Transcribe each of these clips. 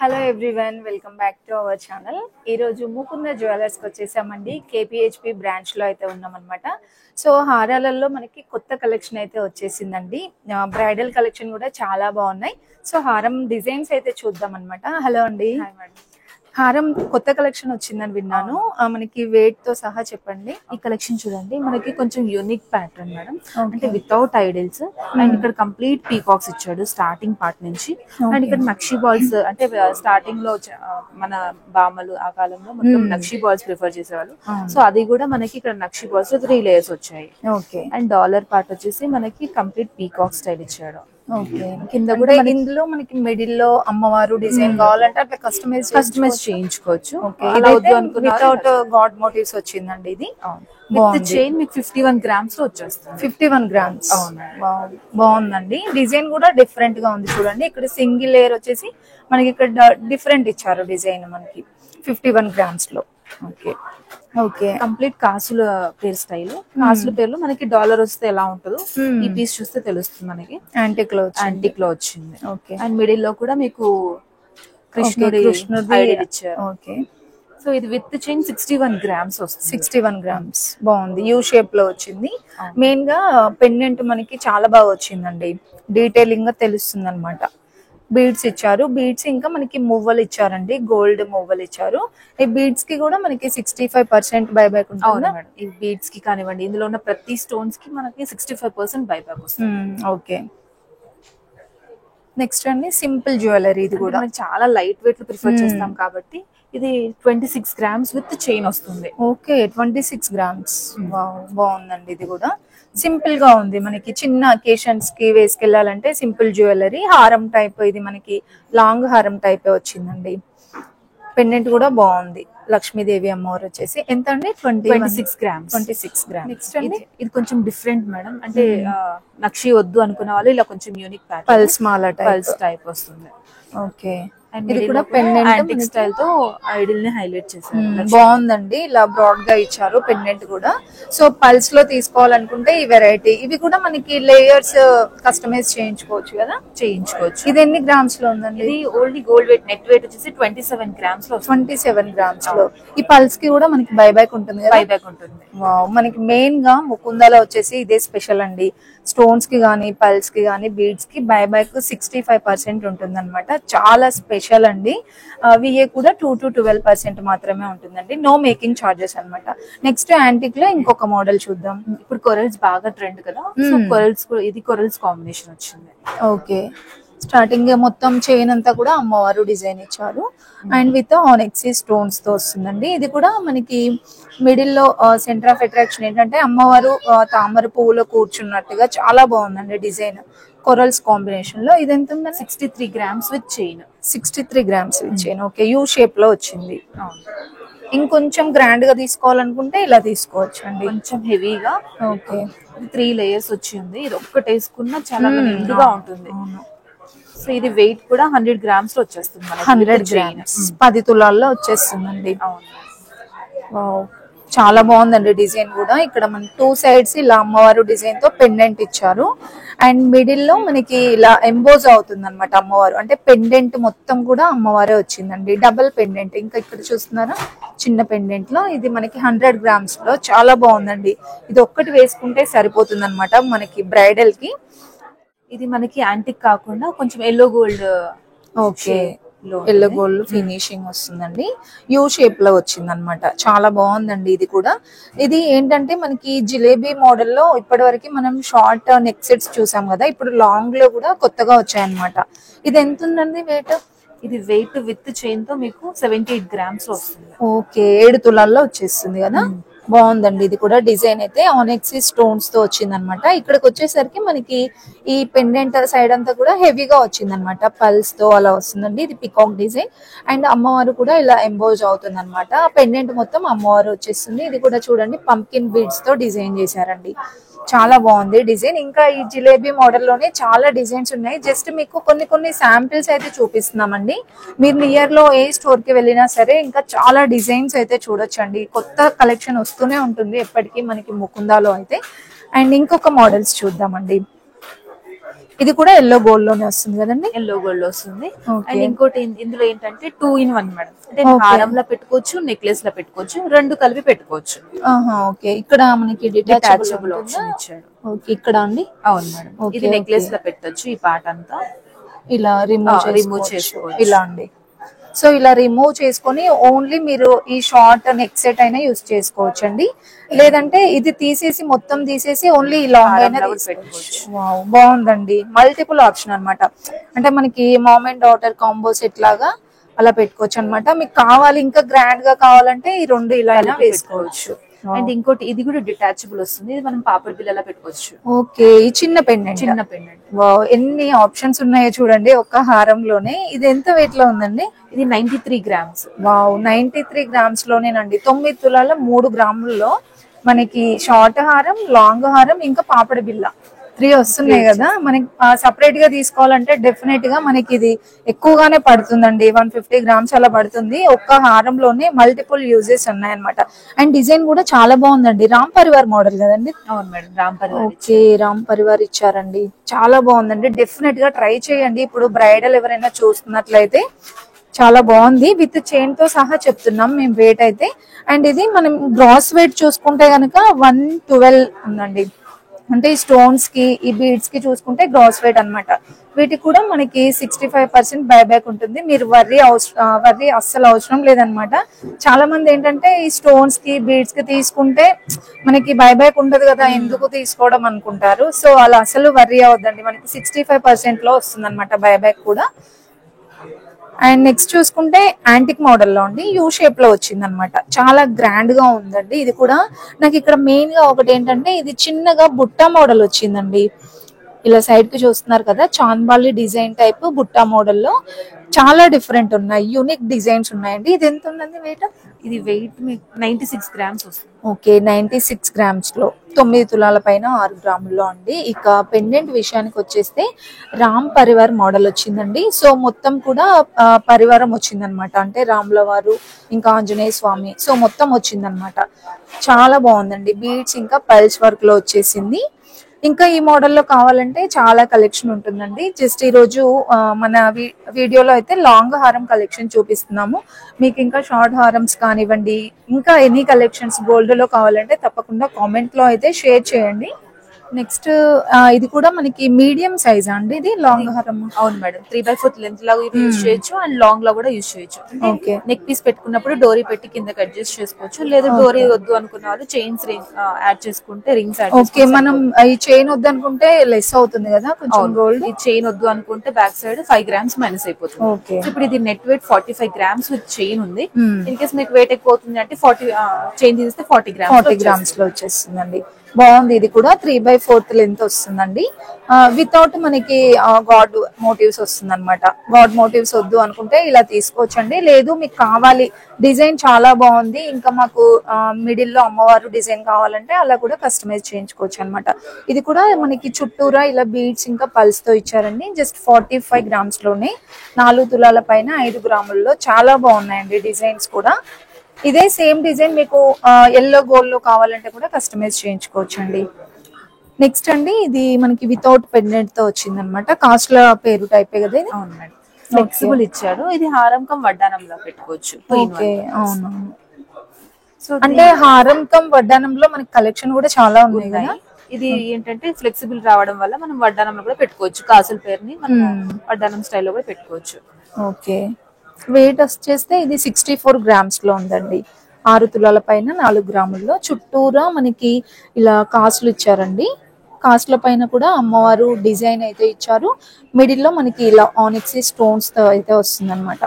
Hello everyone, welcome back to our channel. ఈరోజు ముకుంద జ్యువెలర్స్కి వచ్చేసామండి. కేపీహెచ్పి బ్రాంచ్లో అయితే ఉన్నామన్నమాట. సో హారాలలో మనకి కొత్త కలెక్షన్ అయితే వచ్చేసిందండి. బ్రైడల్ కలెక్షన్ కూడా చాలా బాగున్నాయి. సో హారం డిజైన్స్ అయితే చూద్దాం అనమాట. హలో అండి. హారం కొత్త కలెక్షన్ వచ్చిందని విన్నాను. మనకి వెయిట్ తో సహా చెప్పండి. ఈ కలెక్షన్ చూడండి, మనకి కొంచెం యూనిక్ ప్యాటర్న్ మేడం. అంటే వితౌట్ ఐడిల్స్ అండ్ ఇక్కడ కంప్లీట్ పీకాక్స్ ఇచ్చాడు స్టార్టింగ్ పార్ట్ నుంచి. అండ్ ఇక్కడ నక్షి బాల్స్, అంటే స్టార్టింగ్ లో మన బామ్మలు ఆ కాలంలో మొత్తం నక్షి బాల్స్ ప్రిఫర్ చేసేవాళ్ళు. సో అది కూడా మనకి ఇక్కడ నక్షి బాల్స్ 3 లేయర్స్ వచ్చాయి. ఓకే. అండ్ డాలర్ పార్ట్ వచ్చేసి మనకి కంప్లీట్ పీకాక్ స్టైల్ ఇచ్చాడు. ఓకే. కింద కూడా ఇందులో మనకి మిడిల్ లో అమ్మవారు డిజైన్ కావాలంటే అట్లా కస్టమైజ్ చేయించుకోవచ్చు. వితౌట్ గాడ్ మోటివ్స్ వచ్చిందండి. ఇది చైన్ మీకు 51 గ్రామ్స్ లో వచ్చేస్తుంది. 51 గ్రామ్స్. బాగుందండి. డిజైన్ కూడా డిఫరెంట్ గా ఉంది చూడండి. ఇక్కడ సింగిల్ లేయర్ వచ్చేసి మనకి ఇక్కడ డిఫరెంట్ ఇచ్చారు డిజైన్ మనకి 51 గ్రామ్స్ లో. Okay okay. కంప్లీట్ కాసుల పేరు స్టైల్. కాసుల పేర్లు మనకి డాలర్ వస్తే ఎలా ఉంటుందో ఈ పీస్ చూస్తే తెలుస్తుంది మనకి. యాంటిక్ లో వచ్చింది. ఓకే. అండ్ మిడిల్ లో కూడా మీకు కృష్ణుడి ఇచ్చారు. ఓకే. సో ఇది విత్ చైన్ 61 గ్రామ్స్ వస్తుంది. 61 గ్రామ్స్. బాగుంది. యూ షేప్ లో వచ్చింది. మెయిన్ గా పెండెంట్ మనకి చాలా బాగా వచ్చిందండి. డీటెయిలింగ్ గా తెలుస్తుంది అనమాట. బీడ్స్ ఇచ్చారు. బీడ్స్ ఇంకా మనకి మువ్వలు ఇచ్చారండి. గోల్డ్ మువ్వలు ఇచ్చారు. ఈ బీడ్స్ కి కూడా మనకి 65% బైబ్యాక్ ఉంటుంది. ఈ బీడ్స్ కి కానివ్వండి, ఇందులో ఉన్న ప్రతి స్టోన్స్ కి మనకి 65% బైబ్యాక్ వస్తుంది. ఓకే. నెక్స్ట్ అండి సింపుల్ జ్యువెలరీ. ఇది కూడా చాలా లైట్ వెయిట్ లో ప్రిఫర్ చేస్తాం కాబట్టి ఇది 26 గ్రామ్స్ విత్ చైన్ వస్తుంది. ఓకే. 26 గ్రామ్స్. బాగుందండి. ఇది కూడా సింపుల్ గా ఉంది. మనకి చిన్న అకేషన్స్ కి వేసుకెళ్లాలంటే సింపుల్ జ్యువెలరీ. హారం టైప్, ఇది మనకి లాంగ్ హారం టైప్ వచ్చిందండి. పెండెంట్ కూడా బాగుంది. లక్ష్మీదేవి అమ్మవారు వచ్చేసి ఎంత అండి? 26 గ్రామ్స్. 26 గ్రామ్స్. నెక్స్ట్ అండి ఇది కొంచెం డిఫరెంట్ మేడం. అంటే నక్షి వద్దు అనుకున్న వాళ్ళు ఇలా కొంచెం యూనిక్ ప్యాటర్న్ పల్స్ మాల టైప్ వస్తుంది. ఓకే. ఇది కూడా పెండెంట్ స్టైల్ తో ఐడిల్ ని హైలైట్ చేశారు. బాగుందండి. ఇలా బ్రాడ్ గా ఇచ్చారు పెండెంట్ కూడా. సో పల్స్ లో తీసుకోవాలనుకుంటే ఈ వెరైటీ. ఇవి కూడా మనకి లేయర్స్ కస్టమైజ్ చేయించుకోవచ్చు కదా. ఇది ఎన్ని గ్రామ్స్ లో ఉందండి? ఇది only gold weight, net weight వచ్చేసి 27 గ్రామ్స్ లో. 27 గ్రామ్స్ లో. ఈ పల్స్ కి కూడా మనకి బైబ్యాక్ ఉంటుంది కదా. బైబ్యాక్ ఉంటుంది. మనకి మెయిన్ గా ముకుందలో వచ్చేసి ఇదే స్పెషల్ అండి. స్టోన్స్ కి గానీ, పల్స్ కి గానీ, బీడ్స్ కి బైబ్యాక్ 65% ఉంటుంది అనమాట. చాలా స్పెషల్ అండి. విఏ కూడా 2 to 12% మాత్రమే ఉంటుందండి. నో మేకింగ్ చార్జెస్ అనమాట. నెక్స్ట్ యాంటిక్ లో ఇంకొక మోడల్ చూద్దాం. ఇప్పుడు కొరల్స్ బాగా ట్రెండ్ కదా. సో ఇది కొరల్స్ కాంబినేషన్ వచ్చింది. ఓకే. స్టార్టింగ్ మొత్తం చైన్ అంతా కూడా అమ్మవారు డిజైన్ ఇచ్చారు. అండ్ విత్ ఆనెక్సీ స్టోన్స్ తో వస్తుందండి. ఇది కూడా మనకి మిడిల్ లో సెంటర్ ఆఫ్ అట్రాక్షన్ ఏంటంటే అమ్మవారు తామర పువ్వులో కూర్చున్నట్టుగా చాలా బాగుందండి డిజైన్. కొరల్స్ కాంబినేషన్ లో. ఇది ఎంత ఉందండి? 63 grams with chain. 63 grams with chain. Okay. U shape లో వచ్చింది. ఇంకొంచెం గ్రాండ్ గా తీసుకోవాలనుకుంటే ఇలా తీసుకోవచ్చు అండి. కొంచెం హెవీగా. ఓకే. 3 లేయర్స్ వచ్చింది. ఇది ఒక్కటి వేసుకున్నా చాలా నిండుగా ఉంటుంది. సో ఇది వెయిట్ కూడా 100 గ్రామ్స్ లో వచ్చేస్తుంది. 100 గ్రామ్స్ 10 తులాల్లో వచ్చేస్తుందండి. చాలా బాగుందండి డిజైన్ కూడా. ఇక్కడ మనకి 2 సైడ్స్ ఇలా అమ్మవారు డిజైన్ తో పెండెంట్ ఇచ్చారు. అండ్ మిడిల్ లో మనకి ఇలా ఎంబోజ్ అవుతుంది అనమాట అమ్మవారు. అంటే పెండెంట్ మొత్తం కూడా అమ్మవారే వచ్చిందండి. Double pendant. ఇంకా ఇక్కడ చూస్తున్నారా చిన్న పెండెంట్ లో. ఇది మనకి 100 గ్రామ్స్ లో. చాలా బాగుందండి. ఇది ఒక్కటి వేసుకుంటే సరిపోతుంది అనమాట మనకి బ్రైడల్ కి. ఇది మనకి యాంటిక్ కాకుండా కొంచెం yellow gold. Okay. Yellow gold finishing వస్తుందండి. యూ షేప్ లో వచ్చింది అనమాట. చాలా బాగుందండి. ఇది కూడా. ఇది ఏంటంటే మనకి జిలేబీ మోడల్ లో ఇప్పటి వరకు మనం షార్ట్ నెక్ సెట్స్ చూసాం కదా. ఇప్పుడు లాంగ్ లో కూడా కొత్తగా వచ్చాయన్నమాట. ఇది ఎంత ఉందండి వెయిట్? ఇది వెయిట్ విత్ చైన్ తో మీకు 78 గ్రామ్స్ వస్తుంది. ఓకే. 7 తులాల్లో వచ్చేస్తుంది కదా. బాగుందండి. ఇది కూడా డిజైన్ అయితే ఆనెక్సీ స్టోన్స్ తో వచ్చింది అనమాట. ఇక్కడికి వచ్చేసరికి మనకి ఈ పెండెంట్ సైడ్ అంతా కూడా హెవీగా వచ్చింది అనమాట. పల్స్ తో అలా వస్తుందండి. ఇది పికాక్ డిజైన్. అండ్ అమ్మవారు కూడా ఇలా ఎంబోజ్ అవుతుంది అనమాట. పెండెంట్ మొత్తం అమ్మవారు వచ్చేస్తుంది. ఇది కూడా చూడండి పంకిన్ బీడ్స్ తో డిజైన్ చేశారండి. చాలా బాగుంది డిజైన్. ఇంకా ఈ జిలేబీ మోడల్ లోనే చాలా డిజైన్స్ ఉన్నాయి. జస్ట్ మీకు కొన్ని శాంపిల్స్ అయితే చూపిస్తున్నామండి. మీరు నియర్ లో ఏ స్టోర్ కి వెళ్ళినా సరే ఇంకా చాలా డిజైన్స్ అయితే చూడొచ్చండి. కొత్త కలెక్షన్ వస్తూనే ఉంటుంది ఎప్పటికీ మనకి ముకుందాలో అయితే. అండ్ ఇంకొక మోడల్స్ చూద్దామండి. ఇది కూడా ఎల్లో గోల్డ్ లోనే వస్తుంది కదండి. ఎల్లో గోల్డ్ వస్తుంది. Okay. అండ్ ఇంకోటి ఇందులో ఏంటంటే 2 in 1 మేడం. అంటే హారంలో పెట్టుకోవచ్చు, నెక్లెస్ లో పెట్టుకోవచ్చు, రెండు కలిపి పెట్టుకోవచ్చు. ఓకే, ఇక్కడ మనకి డిటాచబుల్ ఆప్షన్ ఇచ్చాడు. ఓకే, ఇక్కడ అండి. అవును మేడం, ఇది నెక్లెస్ లో పెట్టొచ్చు. ఈ పార్ట్ అంతా ఇలా రిమూవ్ చేసుకోవచ్చు ఇలా అండి. సో ఇలా రిమూవ్ చేసుకొని ఓన్లీ మీరు ఈ షార్ట్ నెక్ సెట్ అయినా యూస్ చేసుకోవచ్చు అండి, లేదంటే ఇది తీసేసి మొత్తం తీసేసి ఓన్లీ ఈ లాంగ్ అయినా పెట్టుకోవచ్చు. వావ్, బాగుందండి. మల్టిపుల్ ఆప్షన్ అన్నమాట. అంటే మనకి mom and daughter combo set లాగా అలా పెట్టుకోవచ్చు అన్నమాట. మీకు కావాలి ఇంకా గ్రాండ్ గా కావాలంటే ఈ రెండు ఇలా అయినా వేసుకోవచ్చు. అండ్ ఇంకోటి ఇది కూడా డిటాచబుల్ వస్తుంది. ఇది మనం పాపడ్ బిళ్ళలా పెట్టుకోవచ్చు. ఓకే, ఈ చిన్న పెండెంట్. వావ్, ఎన్ని ఆప్షన్స్ ఉన్నాయో చూడండి ఒక్క హారంలోనే. ఇది ఎంత వెయిట్ లో ఉందండి? ఇది 93 grams. Wow, 93 grams లోనేనండి. 9 తులాల 3 గ్రాములలో మనకి షార్ట్ హారం, లాంగ్ హారం, ఇంకా పాపడ బిల్ల 3 వస్తున్నాయి కదా. మనకి సపరేట్ గా తీసుకోవాలంటే డెఫినెట్ గా మనకి ఇది ఎక్కువగానే పడుతుందండి. 150 grams అలా పడుతుంది. ఒక్క హారంలోనే మల్టిపుల్ యూజెస్ ఉన్నాయన్నమాట. అండ్ డిజైన్ కూడా చాలా బాగుందండి. రామ్ పరివార్ మోడల్ కదండి. అవును మేడం, రామ్ పరివార్. ఓకే, రామ్ పరివార్ ఇచ్చారండి. చాలా బాగుందండి. డెఫినెట్ గా ట్రై చేయండి. ఇప్పుడు బ్రైడల్ ఎవరైనా చూస్తున్నట్లయితే చాలా బాగుంది. విత్ చైన్ తో సహా చెప్తున్నాం మేము వెయిట్ అయితే. అండ్ ఇది మనం గ్రాస్ వెయిట్ చూసుకుంటే గనక 112 ఉందండి. అంటే ఈ స్టోన్స్ కి, ఈ బీడ్స్ కి చూసుకుంటే గ్రాస్ వెయిట్ అన్నమాట. వీటికి కూడా మనకి 65% బైబ్యాక్ ఉంటుంది. మీరు వర్రీ అస్సలు అవసరం లేదనమాట. చాలా మంది ఏంటంటే ఈ స్టోన్స్ కి, బీడ్స్ కి తీసుకుంటే మనకి బైబ్యాక్ ఉండదు కదా, ఎందుకు తీసుకోవడం అనుకుంటారు. సో అలా అసలు వర్రీ అవద్దండి. మనకి 65% లో వస్తుంది అనమాట బైబ్యాక్ కూడా. అండ్ నెక్స్ట్ చూసుకుంటే యాంటిక్ మోడల్ లో అండి, యూ షేప్ లో వచ్చింది అనమాట. చాలా గ్రాండ్ గా ఉందండి. ఇది కూడా నాకు ఇక్కడ మెయిన్ గా ఒకటి ఏంటంటే ఇది చిన్నగా బుట్ట మోడల్ వచ్చిందండి. ఇలా సైడ్ కి చూస్తున్నారు కదా, చాంద్బాలి డిజైన్ టైప్ బుట్ట మోడల్ లో చాలా డిఫరెంట్ ఉన్నాయి, యూనిక్ డిజైన్స్ ఉన్నాయండి. ఇది ఎంత ఉందండి వెయిట్? ఇది వెయిట్ 96 grams వస్తుంది. ఓకే, 96 grams లో 9 తులాల పైన 6 గ్రాముల్లో అండి. ఇక పెండెంట్ విషయానికి వచ్చేస్తే రామ్ పరివార్ మోడల్ వచ్చిందండి. సో మొత్తం కూడా పరివారం వచ్చిందనమాట. అంటే రాముల వారు ఇంకా ఆంజనేయ స్వామి, సో మొత్తం వచ్చిందనమాట. చాలా బాగుందండి. బీడ్స్ ఇంకా పల్స్ వర్క్ లో వచ్చేసింది. ఇంకా ఈ మోడల్లో కావాలంటే చాలా కలెక్షన్ ఉంటుందండి. జస్ట్ ఈ రోజు మన వీడియోలో అయితే లాంగ్ హారం కలెక్షన్ చూపిస్తున్నాము. మీకు ఇంకా షార్ట్ హారమ్స్ కానివ్వండి, ఇంకా ఎనీ కలెక్షన్స్ గోల్డ్ లో కావాలంటే తప్పకుండా కామెంట్ లో అయితే షేర్ చేయండి. నెక్స్ట్ ఇది కూడా మనకి మీడియం సైజ్ అండి. ఇది లాంగ్ హారం. అవును మేడం, 3/4 లెంత్ లాగా యూజ్ చేయొచ్చు అండ్ లాంగ్ లో కూడా యూజ్ చేయొచ్చు. ఓకే, నెక్ పీస్ పెట్టుకున్నప్పుడు డోరీ పెట్టి కిందకి అడ్జస్ట్ చేసుకోవచ్చు. లేదా డోరీ వద్దు అనుకున్న వాళ్ళు చైన్స్ యాడ్ చేసుకుంటే రింగ్స్ యాడ్. ఓకే, మనం ఈ చైన్ వద్దు అనుకుంటే లెస్ అవుతుంది కదా కొంచెం గోల్డ్. ఈ చైన్ వద్దు అనుకుంటే బ్యాక్ సైడ్ 5 grams మైనస్ అయిపోతుంది. ఓకే, ఇప్పుడు ఇది net weight 45 grams with chain ఉంది. ఇన్ కేస్ మీకు వెయిట్ ఎక్కువ అవుతుంది అంటే 40 చైన్ తీస్తే 40 grams లో వచ్చేస్తుందండి. బాగుంది. ఇది కూడా 3/4 లెంత్ వస్తుందండి. వితౌట్ మనకి గాడ్ మోటివ్స్ వస్తుంది అనమాట. గాడ్ మోటివ్స్ వద్దు అనుకుంటే ఇలా తీసుకోవచ్చండి. లేదు మీకు కావాలి, డిజైన్ చాలా బాగుంది, ఇంకా మాకు మిడిల్ లో అమ్మవారు డిజైన్ కావాలంటే అలా కూడా కస్టమైజ్ చేయించుకోవచ్చు అనమాట. ఇది కూడా మనకి చుట్టూరా ఇలా బీడ్స్ ఇంకా పల్స్ తో ఇచ్చారండి. జస్ట్ 45 grams లోనే 4 తులాల పైన 5 గ్రాముల్లో చాలా బాగున్నాయండి డిజైన్స్ కూడా. ఇదే సేమ్ డిజైన్ మీకు ఎల్లో గోల్డ్ లో కావాలంటే కూడా కస్టమైజ్ చేయించుకోవచ్చు అండి. నెక్స్ట్ అండి, ఇది మనకి వితౌట్ పెండెంట్ తో వచ్చింది అనమాట. కాస్ట్ల పేరు టైపే కదా ఇది. అవును మేడం, ఫ్లెక్సిబుల్ ఇచ్చాడు. ఇది హారం కమ్ వడ్డానంలో పెట్టుకోవచ్చు. ఓకే, అవునవును. సో అంటే హారం కమ్ వడ్డానంలో మనకి కలెక్షన్ కూడా చాలా ఉన్నాయి కదా. ఇది ఏంటంటే ఫ్లెక్సిబుల్ రావడం వల్ల మనం వడ్డానంలో కూడా పెట్టుకోవచ్చు. కాసుల పేరుని మనం వడ్డానం స్టైల్లో కూడా పెట్టుకోవచ్చు. ఓకే, వెయిట్ వచ్చేస్తే ఇది 64 grams లో ఉందండి. 6 తులాల పైన 4 గ్రాముల్లో. చుట్టూరా మనకి ఇలా కాసులు ఇచ్చారండి. కాసుల పైన కూడా అమ్మవారు డిజైన్ అయితే ఇచ్చారు. మిడిల్ లో మనకి ఇలా ఆనిక్సీ స్టోన్స్ తో అయితే వస్తుంది అనమాట.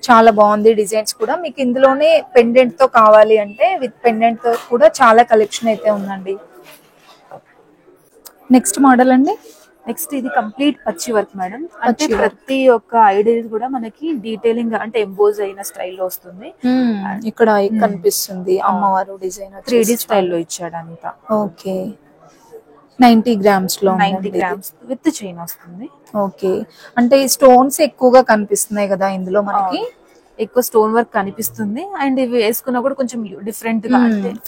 చాలా బాగుంది డిజైన్స్ కూడా. మీకు ఇందులోనే పెండెంట్ తో కావాలి అంటే విత్ పెండెంట్ తో కూడా చాలా కలెక్షన్ అయితే ఉందండి. నెక్స్ట్ మోడల్ అండి. నెక్స్ట్ ఇది కంప్లీట్ పచ్చి వర్క్ మేడం. అంటే ప్రతి ఒక్క ఐడియల్ కూడా మనకి డీటెయిలింగ్ అంటే ఎంబోజ్ అయిన స్టైల్లో వస్తుంది. ఇక్కడ కనిపిస్తుంది అమ్మవారు డిజైన్ 3D స్టైల్లో ఇచ్చాడు అంతా. ఓకే, 90 grams లో 90 grams విత్ చైన్ వస్తుంది. ఓకే, అంటే ఈ స్టోన్స్ ఎక్కువగా కనిపిస్తున్నాయి కదా ఇందులో మనకి. ఎక్కువ స్టోన్ వర్క్ కనిపిస్తుంది. అండ్ ఇవి వేసుకున్నా కూడా కొంచెం డిఫరెంట్ గా,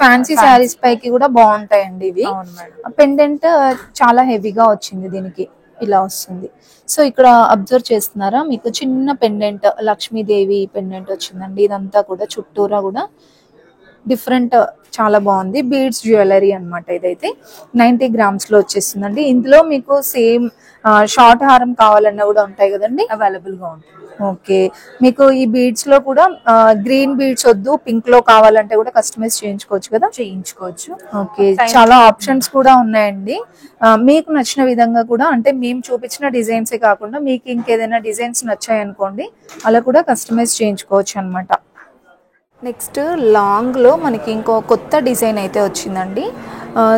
ఫ్యాన్సీ శారీస్ పైకి కూడా బాగుంటాయండి ఇవి. పెండెంట్ చాలా హెవీగా వచ్చింది దీనికి. ఇలా వస్తుంది. సో ఇక్కడ అబ్జర్వ్ చేస్తున్నారా, మీకు చిన్న పెండెంట్ లక్ష్మీదేవి పెండెంట్ వచ్చిందండి. ఇదంతా కూడా చుట్టూరా కూడా డిఫరెంట్, చాలా బాగుంది. బీడ్స్ జ్యువెలరీ అనమాట. ఇదైతే 90 grams లో వచ్చేస్తుందండి. ఇందులో మీకు సేమ్ షార్ట్ హారం కావాలన్నా కూడా ఉంటాయి కదండి, అవైలబుల్ గా ఉంటుంది. ఓకే. మీకు ఈ బీడ్స్ లో కూడా గ్రీన్ బీడ్స్ వద్దు, పింక్ లో కావాలంటే కూడా కస్టమైజ్ చేయించుకోవచ్చు కదా? చేయించుకోవచ్చు. ఓకే, చాలా ఆప్షన్స్ కూడా ఉన్నాయండి. మీకు నచ్చిన విధంగా కూడా, అంటే మేము చూపించిన డిజైన్సే కాకుండా మీకు ఇంకేదైనా డిజైన్స్ నచ్చాయనుకోండి, అలా కూడా కస్టమైజ్ చేయించుకోవచ్చు అనమాట. నెక్స్ట్ లాంగ్లో మనకి ఇంకో కొత్త డిజైన్ అయితే వచ్చిందండి.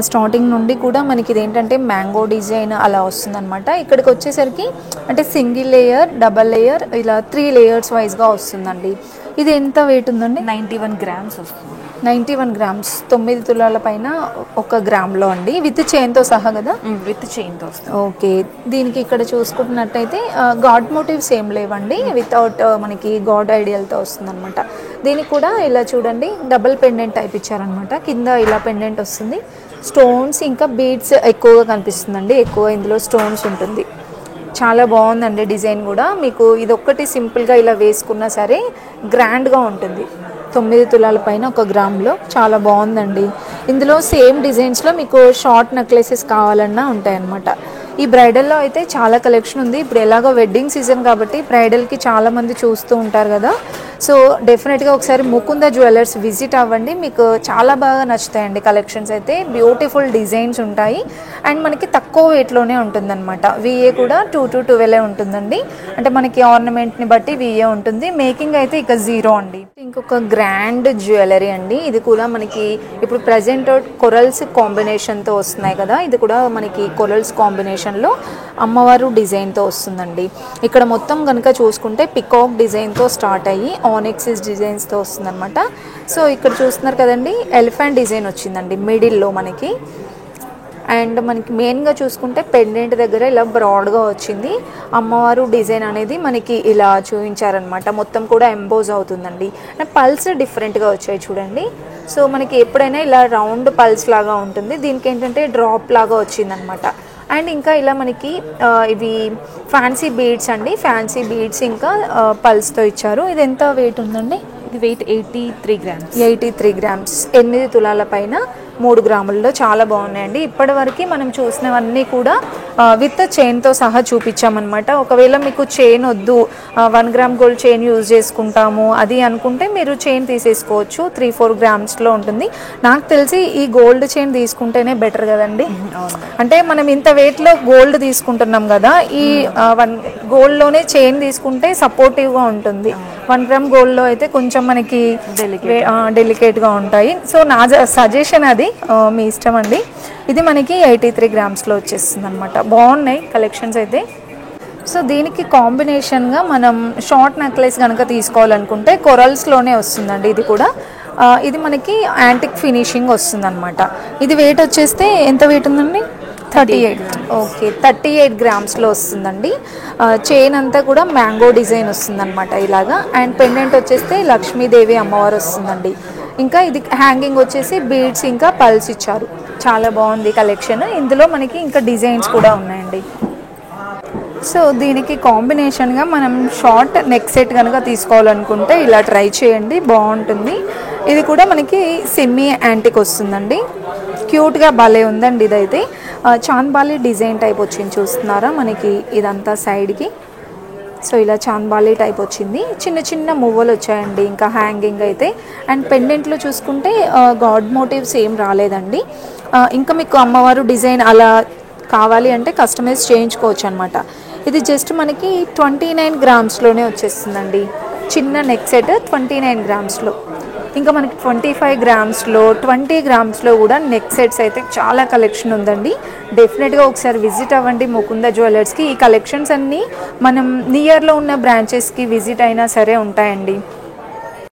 స్టార్టింగ్ నుండి కూడా మనకి ఇదేంటంటే మ్యాంగో డిజైన్ అలా వస్తుందన్నమాట. ఇక్కడికి వచ్చేసరికి అంటే సింగిల్ లేయర్, డబల్ లేయర్, ఇలా 3 layers వైజ్గా వస్తుందండి. ఇది ఎంత వెయిట్ ఉందండి? 91 grams వస్తుంది. 91 grams, 9 తులాల పైన 1 గ్రామ్లో అండి, విత్ చైన్తో సహా కదా? విత్ చైన్తో వస్తుంది. ఓకే. దీనికి ఇక్కడ చూసుకుంటున్నట్టయితే గాడ్ మోటివ్స్ ఏం లేవండి, వితౌట్ మనకి గాడ్ ఐడియల్తో వస్తుంది అనమాట. దీనికి కూడా ఇలా చూడండి, డబుల్ పెండెంట్ టైప్ ఇచ్చారనమాట. కింద ఇలా పెండెంట్ వస్తుంది, స్టోన్స్ ఇంకా బీడ్స్ ఎక్కువగా కనిపిస్తుందండి. ఎక్కువ ఇందులో స్టోన్స్ ఉంటుంది. చాలా బాగుందండి డిజైన్ కూడా. మీకు ఇది ఒక్కటి సింపుల్గా ఇలా వేసుకున్నా సరే గ్రాండ్గా ఉంటుంది. 9 తులాల పైన 1 గ్రామ్లో చాలా బాగుందండి. ఇందులో సేమ్ డిజైన్స్లో మీకు షార్ట్ నెక్లెసెస్ కావాలన్నా ఉంటాయన్నమాట. ఈ బ్రైడల్లో అయితే చాలా కలెక్షన్ ఉంది. ఇప్పుడు ఎలాగో వెడ్డింగ్ సీజన్ కాబట్టి బ్రైడల్కి చాలామంది చూస్తూ ఉంటారు కదా. సో డెఫినెట్గా ఒకసారి ముకుంద జ్యువెలర్స్ విజిట్ అవ్వండి, మీకు చాలా బాగా నచ్చుతాయండి. కలెక్షన్స్ అయితే బ్యూటిఫుల్ డిజైన్స్ ఉంటాయి అండ్ మనకి తక్కువ వెయిట్లోనే ఉంటుందన్నమాట. విఏ కూడా 2 to 12 ఉంటుందండి. అంటే మనకి ఆర్నమెంట్ని బట్టి విఏ ఉంటుంది. మేకింగ్ అయితే ఇక 0 అండి. ఇంకొక గ్రాండ్ జ్యువెలరీ అండి. ఇది కూడా మనకి ఇప్పుడు ప్రజెంట్ కొరల్స్ కాంబినేషన్తో వస్తున్నాయి కదా. ఇది కూడా మనకి కొరల్స్ కాంబినేషన్లో అమ్మవారు డిజైన్తో వస్తుందండి. ఇక్కడ మొత్తం కనుక చూసుకుంటే పికాక్ డిజైన్తో స్టార్ట్ అయ్యి ఆనెక్సిస్ డిజైన్స్తో వస్తుందన్నమాట. సో ఇక్కడ చూస్తున్నారు కదండి, ఎలిఫెంట్ డిజైన్ వచ్చిందండి మిడిల్లో మనకి. అండ్ మనకి మెయిన్గా చూసుకుంటే పెండెంట్ దగ్గర ఇలా బ్రాడ్గా వచ్చింది. అమ్మవారు డిజైన్ అనేది మనకి ఇలా చూపించారనమాట. మొత్తం కూడా ఎంబోజ్ అవుతుందండి. పల్స్ డిఫరెంట్గా వచ్చాయి చూడండి. సో మనకి ఎప్పుడైనా ఇలా రౌండ్ పల్స్ లాగా ఉంటుంది, దీనికి ఏంటంటే డ్రాప్ లాగా వచ్చిందనమాట. అండ్ ఇంకా ఇలా మనకి ఇవి ఫ్యాన్సీ బీడ్స్ అండి. ఫ్యాన్సీ బీడ్స్ ఇంకా పల్స్తో ఇచ్చారు. ఇది ఎంత వెయిట్ ఉందండి? ఇది వెయిట్ 83 grams. 83 grams, 8 తులాల పైన 3 గ్రాముల్లో చాలా బాగున్నాయండి. ఇప్పటివరకు మనం చూసినవన్నీ కూడా విత్ చైన్తో సహా చూపించామన్నమాట. ఒకవేళ మీకు చైన్ వద్దు, 1 గ్రామ్ గోల్డ్ చైన్ యూజ్ చేసుకుంటాము అది అనుకుంటే మీరు చైన్ తీసేసుకోవచ్చు. 3-4 గ్రామ్స్లో ఉంటుంది. నాకు తెలిసి ఈ గోల్డ్ చైన్ తీసుకుంటేనే బెటర్ కదండి. అంటే మనం ఇంత వెయిట్లో గోల్డ్ తీసుకుంటున్నాం కదా, ఈ 1 గోల్డ్లోనే చైన్ తీసుకుంటే సపోర్టివ్గా ఉంటుంది. 1 గ్రామ్ గోల్డ్లో అయితే కొంచెం మనకి డెలికేట్గా ఉంటాయి. సో నా సజెషన్ అది, మీ ఇష్టం అండి. ఇది మనకి 83 గ్రామ్స్లో వచ్చేస్తుంది అనమాట. బాగున్నాయి కలెక్షన్స్ అయితే. సో దీనికి కాంబినేషన్గా మనం షార్ట్ నెక్లెస్ కనుక తీసుకోవాలనుకుంటే కొరల్స్లోనే వస్తుందండి. ఇది కూడా ఇది మనకి యాంటిక్ ఫినిషింగ్ వస్తుందన్నమాట. ఇది వెయిట్ వచ్చేస్తే ఎంత వెయిట్ ఉందండి? 38. ఓకే, 38 గ్రామ్స్లో వస్తుందండి. చైన్ అంతా కూడా మ్యాంగో డిజైన్ వస్తుందన్నమాట ఇలాగా. అండ్ పెండెంట్ వచ్చేస్తే లక్ష్మీదేవి అమ్మవారు వస్తుందండి. ఇంకా ఇది హ్యాంగింగ్ వచ్చేసి బీడ్స్ ఇంకా పల్స్ ఇచ్చారు. చాలా బాగుంది కలెక్షన్. ఇందులో మనకి ఇంకా డిజైన్స్ కూడా ఉన్నాయండి. సో దీనికి కాంబినేషన్గా మనం షార్ట్ నెక్ సెట్ కనుక తీసుకోవాలనుకుంటే ఇలా ట్రై చేయండి, బాగుంటుంది. ఇది కూడా మనకి సెమీ యాంటిక్ వస్తుందండి. క్యూట్గా భలే ఉందండి. ఇదైతే చాంద్బాలి డిజైన్ టైప్ వచ్చింది, చూస్తున్నారా మనకి ఇదంతా సైడ్కి. సో ఇలా చాంద్బాలి టైప్ వచ్చింది. చిన్న చిన్న మువ్వలు వచ్చాయండి. ఇంకా హ్యాంగింగ్ అయితే అండ్ పెండెంట్లో చూసుకుంటే గాడ్ మోటివ్స్ ఏం రాలేదండి. ఇంకా మీకు అమ్మవారు డిజైన్ అలా కావాలి అంటే కస్టమైజ్ చేయించుకోవచ్చు అనమాట. ఇది జస్ట్ మనకి 29 గ్రామ్స్లోనే వచ్చేస్తుందండి. చిన్న నెక్ సెట్ 29 గ్రామ్స్లో. ఇంకా మనకి 25 గ్రామ్స్లో, 20 గ్రామ్స్లో కూడా నెక్ సెట్స్ అయితే చాలా కలెక్షన్ ఉందండి. డెఫినెట్గా ఒకసారి విజిట్ అవ్వండి ముకుంద జ్యువెలర్స్కి. ఈ కలెక్షన్స్ అన్నీ మనం నియర్లో ఉన్న బ్రాంచెస్కి విజిట్ అయినా సరే ఉంటాయండి.